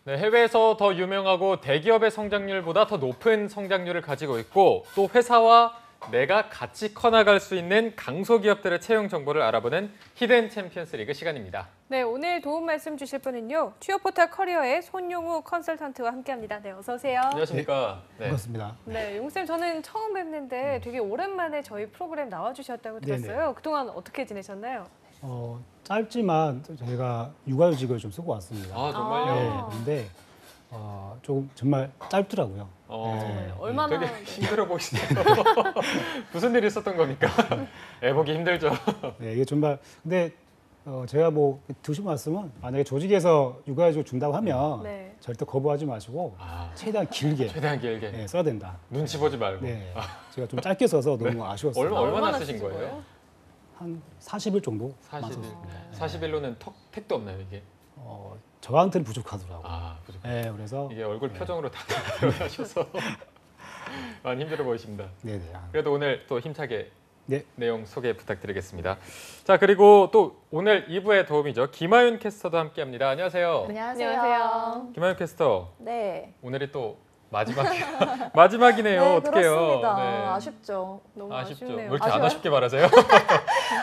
네, 해외에서 더 유명하고 대기업의 성장률보다 더 높은 성장률을 가지고 있고 또 회사와 내가 같이 커나갈 수 있는 강소기업들의 채용 정보를 알아보는 히든 챔피언스 리그 시간입니다. 네, 오늘 도움 말씀 주실 분은요. 취업포털 커리어의 손용우 컨설턴트와 함께합니다. 네, 어서 오세요. 안녕하십니까. 네. 반갑습니다. 네, 용쌤 저는 처음 뵙는데 되게 오랜만에 저희 프로그램 나와주셨다고 들었어요. 네네. 그동안 어떻게 지내셨나요? 짧지만 저희가 육아휴직을 좀 쓰고 왔습니다. 아, 정말요? 네, 근데 조금 정말 짧더라고요. 정말 네. 얼마나 되게 힘들어 보이시네요. 무슨 일이 있었던 겁니까? 애 보기 힘들죠. 네, 이게 정말 근데 제가 뭐 드신 말씀은 만약에 조직에서 육아휴직 준다고 하면 네. 절대 거부하지 마시고 최대한 길게 최대한 길게. 네, 써야 된다. 눈치 보지 말고. 네, 제가 좀 짧게 써서 너무 아쉬웠어요. 얼마나 쓰신 거예요? 한 40일 정도? 40일. 맞았어요. 40일로는 택도 없나요, 이게? 저한테는 부족하더라고요. 아, 그죠. 네, 그래서 이게 얼굴 표정으로 다 표현하셔서 많이 힘들어 보이십니다. 네네. 그래도 오늘 또 힘차게 네. 내용 소개 부탁드리겠습니다. 자, 그리고 또 오늘 2부의 도움이죠. 김하윤 캐스터도 함께합니다. 안녕하세요. 안녕하세요. 김하윤 캐스터, 네. 오늘이 또 마지막이네요. 네, 어떡해요. 그렇습니다. 네. 아쉽죠. 너무 아쉽죠. 아쉽네요. 왜 이렇게 안 아쉬워요? 아쉽게 말하세요?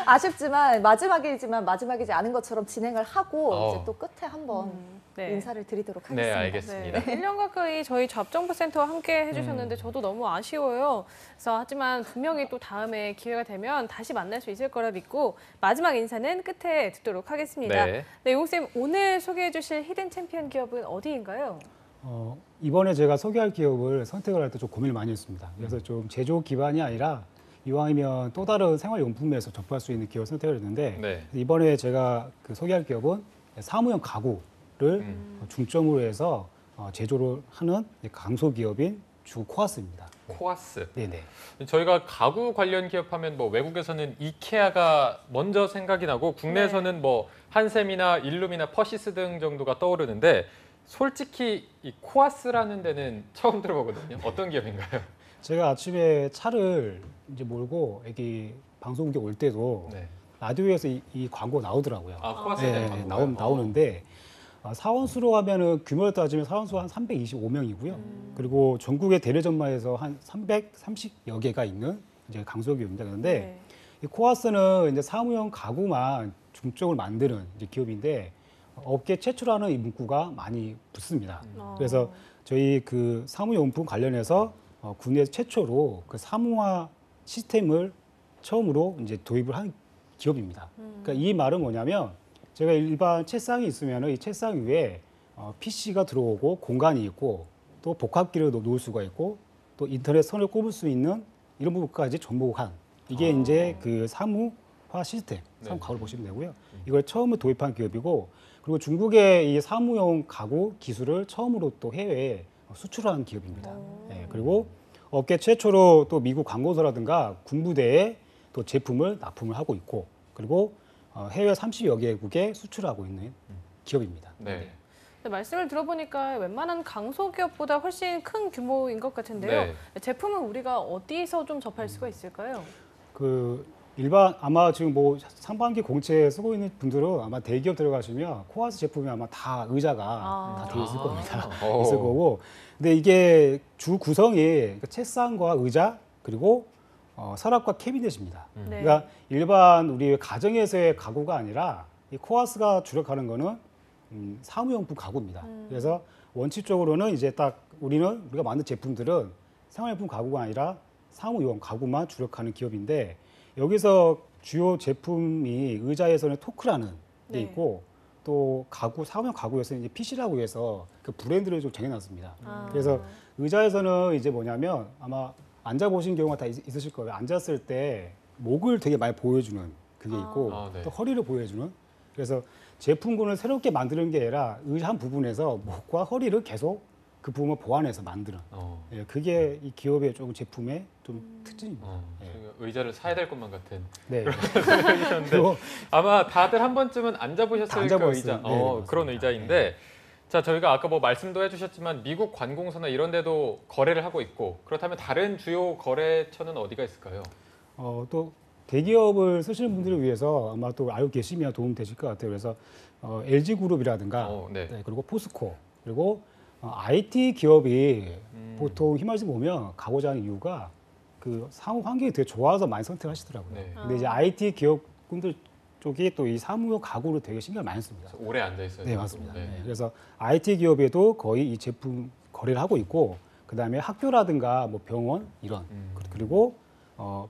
아쉽지만 마지막이지만 마지막이지 않은 것처럼 진행을 하고 이제 또 끝에 한번 네. 인사를 드리도록 네, 하겠습니다. 알겠습니다. 네, 1년 가까이 저희 잡정부센터와 함께 해주셨는데 저도 너무 아쉬워요. 그래서 하지만 분명히 또 다음에 기회가 되면 다시 만날 수 있을 거라 믿고 마지막 인사는 끝에 듣도록 하겠습니다. 네. 네, 용쌤 오늘 소개해 주실 히든 챔피언 기업은 어디인가요? 이번에 제가 소개할 기업을 선택을 할 때 좀 고민을 많이 했습니다. 그래서 좀 제조 기반이 아니라 이왕이면 또 다른 생활용품에서 접할 수 있는 기업을 선택을 했는데 네. 이번에 제가 소개할 기업은 사무용 가구를 중점으로 해서 제조를 하는 강소기업인 주 코아스입니다. 코아스. 네네. 저희가 가구 관련 기업하면 뭐 외국에서는 이케아가 먼저 생각이 나고 국내에서는 뭐 한샘이나 일룸이나 퍼시스 등 정도가 떠오르는데 솔직히 이 코아스라는 데는 처음 들어보거든요. 어떤 기업인가요? 제가 아침에 차를 이제 몰고 여기 방송국에 올 때도 네. 라디오에서 이 광고 나오더라고요. 아, 코아스에 네, 대한 광고가요? 나오는데 사원수로 하면은 규모를 따지면 사원수 한 325명이고요. 그리고 전국의 대리점마에서 한 330여 개가 있는 이제 강소기업입니다. 그런데 네. 이 코아스는 이제 사무용 가구만 중점을 만드는 이제 기업인데 업계 최초로 하는 이 문구가 많이 붙습니다. 그래서 저희 그 사무용품 관련해서 국내 최초로 그 사무화 시스템을 처음으로 이제 도입을 한 기업입니다. 그러니까 이 말은 뭐냐면 제가 일반 책상이 있으면 이 책상 위에 PC가 들어오고 공간이 있고 또 복합기를 놓을 수가 있고 또 인터넷 선을 꼽을 수 있는 이런 부분까지 접목한 이게 이제 그 사무화 시스템, 사무 가구를 보시면 되고요. 이걸 처음으로 도입한 기업이고 그리고 중국의 이 사무용 가구 기술을 처음으로 또 해외에 수출한 기업입니다. 네, 그리고 업계 최초로 또 미국 관공서라든가 군부대에 또 제품을 납품을 하고 있고 그리고 해외 30여 개국에 수출하고 있는 기업입니다. 네. 네, 말씀을 들어보니까 웬만한 강소기업보다 훨씬 큰 규모인 것 같은데요. 네. 제품은 우리가 어디서 좀 접할 수가 있을까요? 그 일반 아마 지금 뭐 상반기 공채 쓰고 있는 분들은 아마 대기업 들어가시면 코아스 제품이 아마 다 의자가 다 되어 있을 겁니다. 있을 거고. 근데 이게 주 구성이 책상과 의자 그리고 서랍과 캐비넷입니다. 네. 그러니까 일반 우리 가정에서의 가구가 아니라 이 코아스가 주력하는 거는 사무용품 가구입니다. 그래서 원칙적으로는 이제 딱 우리가 만든 제품들은 생활용품 가구가 아니라 사무용 가구만 주력하는 기업인데 여기서 주요 제품이 의자에서는 토크라는 게 네. 있고 또 가구 사무용 가구에서는 이제 PC라고 해서 그 브랜드를 좀 정해놨습니다. 그래서 의자에서는 이제 뭐냐면 아마 앉아 보신 경우가 다 있으실 거예요. 앉았을 때 목을 되게 많이 보여주는 그게 있고 네. 또 허리를 보여주는 그래서 제품군을 새롭게 만드는 게 아니라 의자 한 부분에서 목과 허리를 계속 그 부분을 보완해서 만드는 예, 그게 이 기업의 좀 제품의 좀 특징입니다. 의자를 사야 될 것만 같은 네. 생각이셨는데 그리고 아마 다들 한 번쯤은 앉아보셨을 그 앉아봤어요. 의자, 네, 맞습니다. 그런 의자인데 자 저희가 아까 뭐 말씀도 해주셨지만 미국 관공서나 이런 데도 거래를 하고 있고 그렇다면 다른 주요 거래처는 어디가 있을까요? 또 대기업을 쓰시는 분들을 위해서 아마 또 알고 계시면 도움 되실 것 같아요. 그래서 LG그룹이라든가 네. 네, 그리고 포스코 그리고 IT 기업이 보통 희망해서 보면 가고자 하는 이유가 그 사무 환경이 되게 좋아서 많이 선택하시더라고요. 네. 근데 이제 IT 기업분들 쪽이 또 이 사무용 가구를 되게 신경을 많이 씁니다. 오래 앉아 있어요. 네, 맞습니다. 네. 네, 그래서 IT 기업에도 거의 이 제품 거래를 하고 있고, 그다음에 학교라든가 뭐 병원 이런 그리고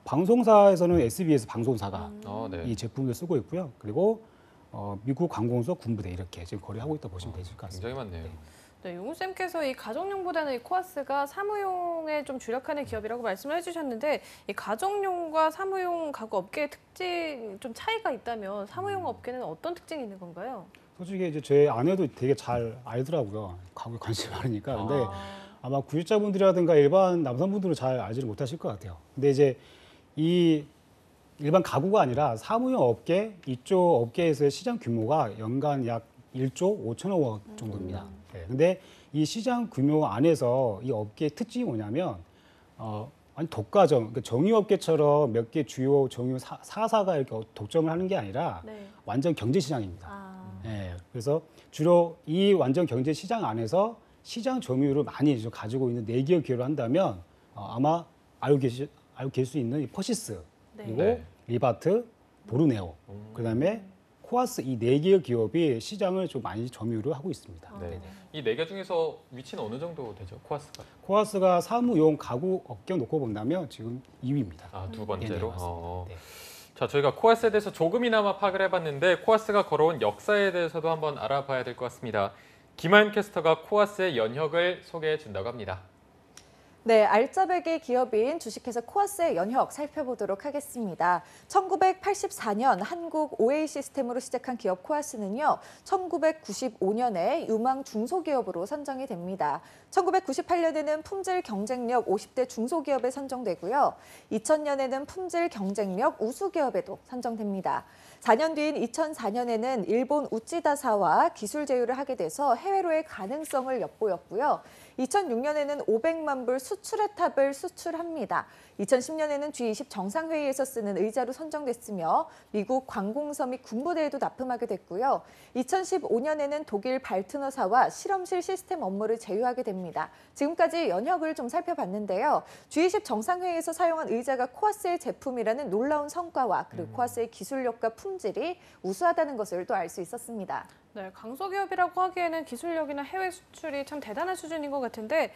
방송사에서는 SBS 방송사가 네. 이 제품을 쓰고 있고요. 그리고 미국 관공서 군부대 이렇게 지금 거래하고 있다 보시면 되실 것 같습니다. 굉장히 많네요. 네, 용우쌤께서 이 가정용보다는 이 코아스가 사무용에 좀 주력하는 기업이라고 말씀을 해주셨는데 이 가정용과 사무용 가구 업계의 특징 좀 차이가 있다면 사무용 업계는 어떤 특징이 있는 건가요? 솔직히 이제 제 아내도 되게 잘 알더라고요. 가구에 관심이 많으니까. 근데 아마 구입자분들이라든가 일반 남성분들은 잘 알지를 못하실 것 같아요. 근데 이제 이 일반 가구가 아니라 사무용 업계, 이쪽 업계에서의 시장 규모가 연간 약 1조 5천억 원 정도입니다. 네, 근데 이 시장 규모 안에서 이 업계의 특징이 뭐냐면 아니 독과점, 그러니까 정유업계처럼 몇 개 주요 정유 사사가 이렇게 독점을 하는 게 아니라 네. 완전 경제 시장입니다. 네, 그래서 주로 이 완전 경제 시장 안에서 시장 점유율을 많이 가지고 있는 4개의 기업을 한다면 아마 알고 계실 수 있는 이 퍼시스, 네. 그리고 네. 리바트, 보르네오, 그다음에 코아스 이 4개의 기업이 시장을 좀 많이 점유를 하고 있습니다. 네. 이 4개 중에서 위치는 어느 정도 되죠? 코아스가? 코아스가 사무용 가구 업계 놓고 본다면 지금 2위입니다. 아, 두 네, 번째로? 맞습니다. 네. 자, 저희가 코아스에 대해서 조금이나마 파악을 해봤는데 코아스가 걸어온 역사에 대해서도 한번 알아봐야 될 것 같습니다. 김하연 캐스터가 코아스의 연혁을 소개해 준다고 합니다. 네, 알짜배기 기업인 주식회사 코아스의 연혁 살펴보도록 하겠습니다. 1984년 한국 OA 시스템으로 시작한 기업 코아스는요, 1995년에 유망 중소기업으로 선정이 됩니다. 1998년에는 품질 경쟁력 50대 중소기업에 선정되고요. 2000년에는 품질 경쟁력 우수기업에도 선정됩니다. 4년 뒤인 2004년에는 일본 우찌다사와 기술 제휴를 하게 돼서 해외로의 가능성을 엿보였고요. 2006년에는 500만 불 수출의 탑을 수출합니다. 2010년에는 G20 정상회의에서 쓰는 의자로 선정됐으며 미국 관공서 및 군부대에도 납품하게 됐고요. 2015년에는 독일 발트너사와 실험실 시스템 업무를 제휴하게 됩니다. 지금까지 연혁을 좀 살펴봤는데요. G20 정상회의에서 사용한 의자가 코아스의 제품이라는 놀라운 성과와 그리고 코아스의 기술력과 품질이 우수하다는 것을 또 알 수 있었습니다. 네, 강소기업이라고 하기에는 기술력이나 해외 수출이 참 대단한 수준인 것 같은데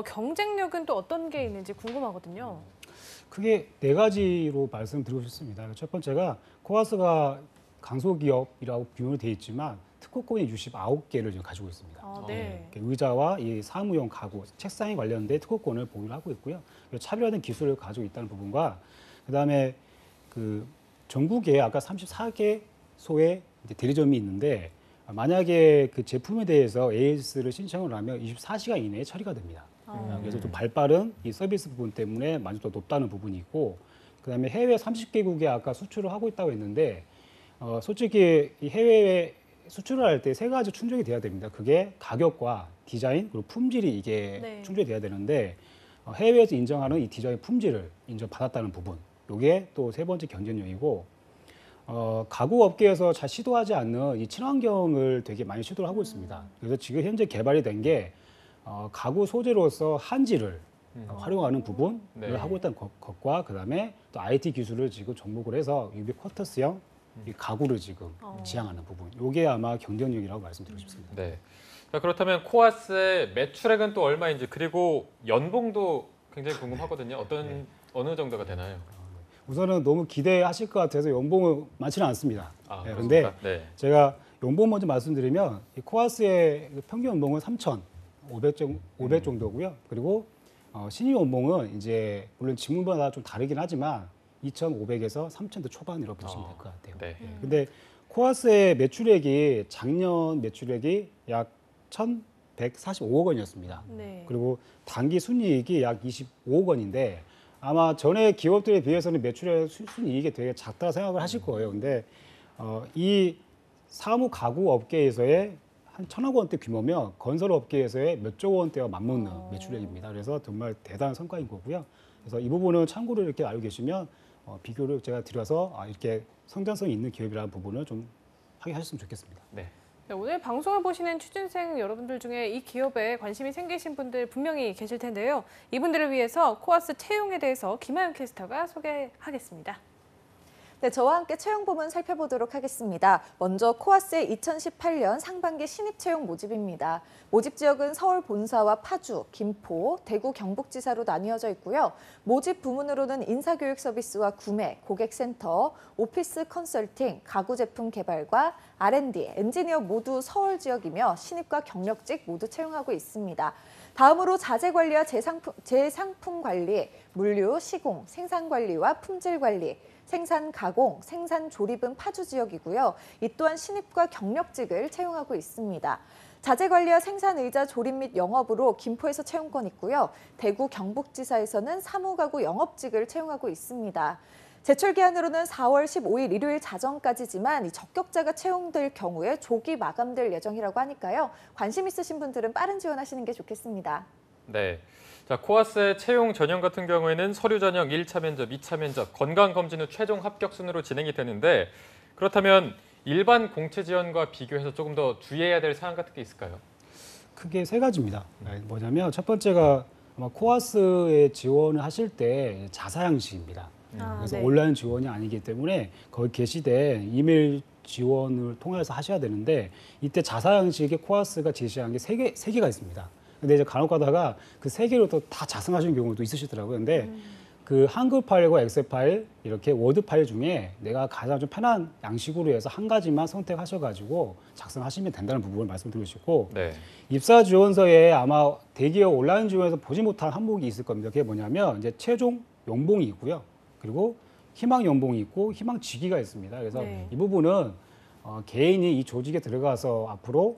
경쟁력은 또 어떤 게 있는지 궁금하거든요. 크게 4가지로 말씀드리고 싶습니다. 첫 번째가 코아스가 강소기업이라고 규모로 되어 있지만 특허권이 69개를 지금 가지고 있습니다. 네. 의자와 이 사무용 가구, 책상에 관련된 특허권을 보유를 하고 있고요. 차별화된 기술을 가지고 있다는 부분과 그다음에 그 전국에 아까 34개소의 대리점이 있는데 만약에 그 제품에 대해서 AS를 신청을 하면 24시간 이내에 처리가 됩니다. 그래서 좀 발빠른 이 서비스 부분 때문에 만족도가 높다는 부분이 있고, 그다음에 해외 30개국에 아까 수출을 하고 있다고 했는데 솔직히 이 해외에 수출을 할 때 3가지 충족이 돼야 됩니다. 그게 가격과 디자인 그리고 품질이 이게 충족이 돼야 되는데 해외에서 인정하는 이 디자인 품질을 인정받았다는 부분, 이게 또 3번째 경쟁력이고, 가구 업계에서 잘 시도하지 않는 이 친환경을 되게 많이 시도를 하고 있습니다. 그래서 지금 현재 개발이 된 게 가구 소재로서 한지를 활용하는 부분을 하고 있다는 것과 그다음에 또 IT 기술을 지금 접목을 해서 UV 쿼터스형 이 가구를 지금 지향하는 부분, 이게 아마 경쟁력이라고 말씀드리고 싶습니다. 네. 자, 그렇다면 코아스의 매출액은 또 얼마인지 그리고 연봉도 굉장히 궁금하거든요. 어느 정도가 되나요? 우선은 너무 기대하실 것 같아서 연봉은 많지는 않습니다. 그런데 네. 제가 연봉 먼저 말씀드리면 이 코아스의 평균 연봉은 3,500 정도고요. 그리고 신입 연봉은 이제 물론 직무마다 좀 다르긴 하지만 2,500에서 3,000대 초반이라고 보시면 될 것 같아요. 네. 근데 코아스의 매출액이 작년 매출액이 약 1,145억 원이었습니다. 네. 그리고 단기 순이익이 약 25억 원인데 아마 전에 기업들에 비해서는 매출의 순이익이 되게 작다고 생각을 하실 거예요. 근데 이 사무 가구 업계에서의 한 1,000억 원대 규모면 건설 업계에서의 몇 조 원대와 맞먹는 매출액입니다. 그래서 정말 대단한 성과인 거고요. 그래서 이 부분은 참고로 이렇게 알고 계시면 비교를 제가 드려서 이렇게 성장성이 있는 기업이라는 부분을 좀 확인하셨으면 좋겠습니다. 네. 네, 오늘 방송을 보시는 취준생 여러분들 중에 이 기업에 관심이 생기신 분들 분명히 계실 텐데요. 이분들을 위해서 코아스 채용에 대해서 김하연 캐스터가 소개하겠습니다. 네, 저와 함께 채용 부문 살펴보도록 하겠습니다. 먼저 코아스의 2018년 상반기 신입 채용 모집입니다. 모집 지역은 서울 본사와 파주, 김포, 대구 경북지사로 나뉘어져 있고요. 모집 부문으로는 인사교육 서비스와 구매, 고객센터, 오피스 컨설팅, 가구 제품 개발과 R&D, 엔지니어 모두 서울 지역이며 신입과 경력직 모두 채용하고 있습니다. 다음으로 자재 관리와 재상품 관리, 물류, 시공, 생산 관리와 품질 관리, 생산 가공, 생산 조립은 파주 지역이고요. 이 또한 신입과 경력직을 채용하고 있습니다. 자재 관리와 생산 의자 조립 및 영업으로 김포에서 채용권 있고요. 대구 경북지사에서는 사무가구 영업직을 채용하고 있습니다. 제출 기한으로는 4월 15일 일요일 자정까지지만 이 적격자가 채용될 경우에 조기 마감될 예정이라고 하니까요. 관심 있으신 분들은 빠른 지원하시는 게 좋겠습니다. 네. 자, 코아스의 채용 전형 같은 경우에는 서류 전형 1차 면접, 2차 면접, 건강검진 후 최종 합격 순으로 진행이 되는데 그렇다면 일반 공채 지원과 비교해서 조금 더 주의해야 될 사항 같은 게 있을까요? 크게 세 가지입니다. 뭐냐면 첫 번째가 아마 코아스에 지원을 하실 때 자사 양식입니다. 그래서 네. 온라인 지원이 아니기 때문에 거기 게시된 이메일 지원을 통해서 하셔야 되는데 이때 자사 양식의 코아스가 제시한 게 세 개가 있습니다. 근데 이제 간혹 가다가 그 세 개로 또 다 작성하시는 경우도 있으시더라고요. 근데 그 한글 파일과 엑셀 파일, 이렇게 워드 파일 중에 내가 가장 좀 편한 양식으로 해서 한 가지만 선택하셔가지고 작성하시면 된다는 부분을 말씀드리고 싶고 네. 입사 지원서에 아마 대기업 온라인 지원에서 보지 못한 항목이 있을 겁니다. 그게 뭐냐면 이제 최종 연봉이 있고요. 그리고 희망 연봉이 있고 희망 직위가 있습니다. 그래서 네. 이 부분은 개인이 이 조직에 들어가서 앞으로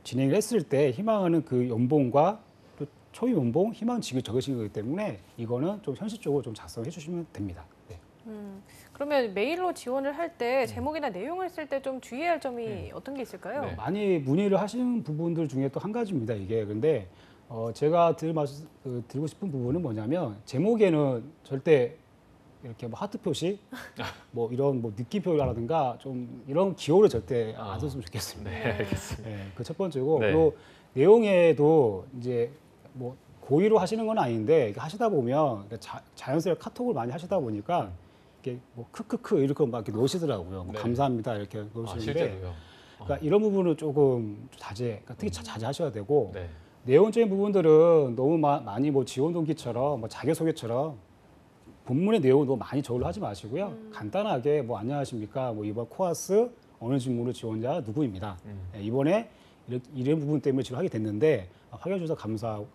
진행을 했을 때 희망하는 그 연봉과 또 초임 연봉, 희망 직위 적으신 거기 때문에 이거는 좀 현실적으로 좀 작성해 주시면 됩니다. 네. 그러면 메일로 지원을 할 때 제목이나 내용을 쓸 때 좀 주의해야 할 점이 어떤 게 있을까요? 네. 많이 문의를 하시는 부분들 중에 또 한 가지입니다. 이게 근데 제가 드리고 싶은 부분은 뭐냐면 제목에는 절대 이렇게 뭐 하트 표시, 뭐 이런 뭐 느낌표라든가 좀 이런 기호를 절대 안 썼으면 좋겠습니다. 네, 알겠습니다. 네, 그 첫 번째고 네. 그리고 내용에도 이제 뭐 고의로 하시는 건 아닌데 이렇게 하시다 보면 자연스럽게 카톡을 많이 하시다 보니까 이게 뭐 크크크 이렇게 막 이렇게 놓으시더라고요. 뭐 네. 감사합니다 이렇게 아, 놓으시는데 실제로요? 그러니까 이런 부분은 조금 그러니까 특히 자제하셔야 되고 네. 내용적인 부분들은 너무 많이 뭐 지원 동기처럼 뭐 자기소개처럼 본문의 내용을 너무 많이 저울로 하지 마시고요. 간단하게 뭐 안녕하십니까, 뭐 이번 코아스 어느 직무로 지원자 누구입니다. 네, 이번에 이런 부분 때문에 지금 하게 됐는데 확인해 주셔서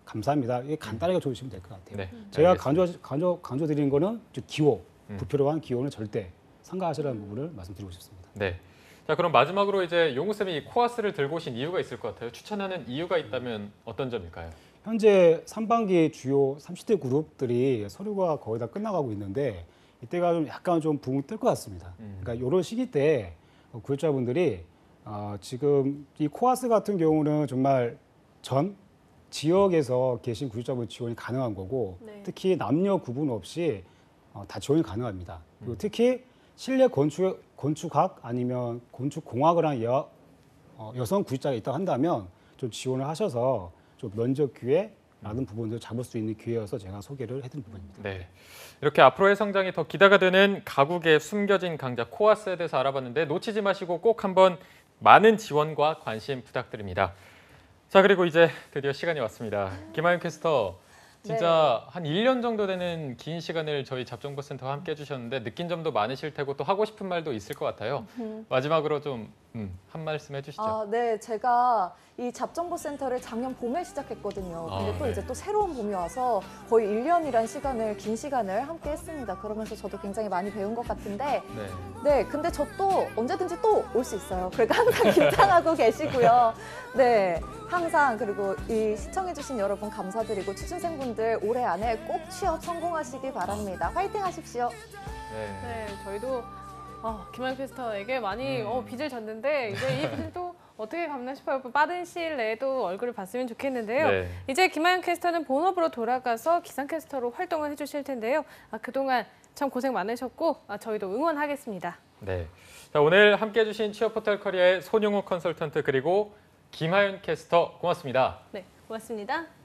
감사합니다. 이게 간단하게 적으시면 될 것 같아요. 네. 제가 알겠습니다. 강조드리는 거는 기호, 부표로 한 기호는 절대 상가하시라는 부분을 말씀드리고 싶습니다. 네. 자, 그럼 마지막으로 이제 용우쌤이 이 코아스를 들고 오신 이유가 있을 것 같아요. 추천하는 이유가 있다면 어떤 점일까요? 현재 3반기 주요 30대 그룹들이 서류가 거의 다 끝나가고 있는데 이때가 좀 약간 좀 붕 뜰 것 같습니다. 그러니까 이런 시기 때 구직자분들이 지금 이 코아스 같은 경우는 정말 전 지역에서 계신 구직자분 지원이 가능한 거고 네. 특히 남녀 구분 없이 다 지원이 가능합니다. 그리고 특히 실내 건축학 아니면 건축공학을 한 여성 구직자가 있다고 한다면 좀 지원을 하셔서 좀 면접 기회라는 부분들을 잡을 수 있는 기회여서 제가 소개를 해드린 부분입니다. 네. 이렇게 앞으로의 성장이 더 기대가 되는 가국의 숨겨진 강자 코아스에 대해서 알아봤는데 놓치지 마시고 꼭 한번 많은 지원과 관심 부탁드립니다. 자, 그리고 이제 드디어 시간이 왔습니다. 김하연 캐스터, 진짜 한 1년 정도 되는 긴 시간을 저희 잡정보센터와 함께 해주셨는데 느낀 점도 많으실 테고 또 하고 싶은 말도 있을 것 같아요. 마지막으로 좀 한 말씀 해주시죠. 네, 제가 이 잡정보센터를 작년 봄에 시작했거든요. 근데 또 네. 이제 또 새로운 봄이 와서 거의 1년이란 긴 시간을 함께 했습니다. 그러면서 저도 굉장히 많이 배운 것 같은데 네. 네, 근데 저 또 언제든지 또 올 수 있어요. 그러니까 항상 긴장하고 계시고요. 네, 항상 그리고 이 시청해주신 여러분 감사드리고 취준생분들 올해 안에 꼭 취업 성공하시기 바랍니다. 화이팅 하십시오. 네. 네, 저희도 김하연 캐스터에게 많이 빚을 졌는데 이제 이 빚도 어떻게 갚나 싶어요. 빠른 시일 내에도 얼굴을 봤으면 좋겠는데요. 네. 이제 김하연 캐스터는 본업으로 돌아가서 기상캐스터로 활동을 해주실 텐데요. 그동안 참 고생 많으셨고 저희도 응원하겠습니다. 네. 자, 오늘 함께해 주신 취업포털 커리어의 손용욱 컨설턴트 그리고 김하윤 캐스터 고맙습니다. 네, 고맙습니다.